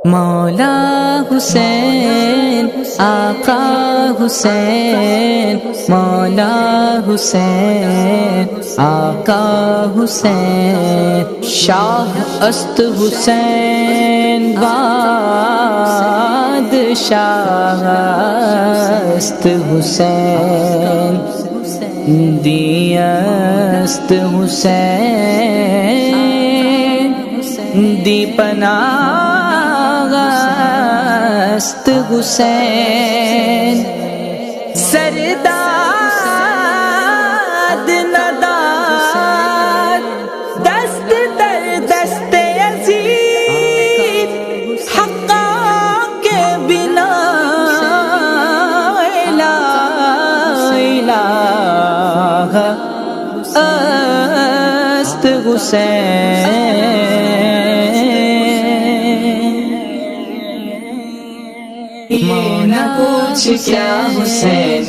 مولا حسین آقا حسین، مولا حسین آقا حسین، شاہ است حسین بادشاہ است حسین، دیست حسین، دی پناہ است حسین، سرداد نداد دست در دست یزید، حقا کے بنا الہ است حسین۔ یہ نہ پوچھ کیا حسین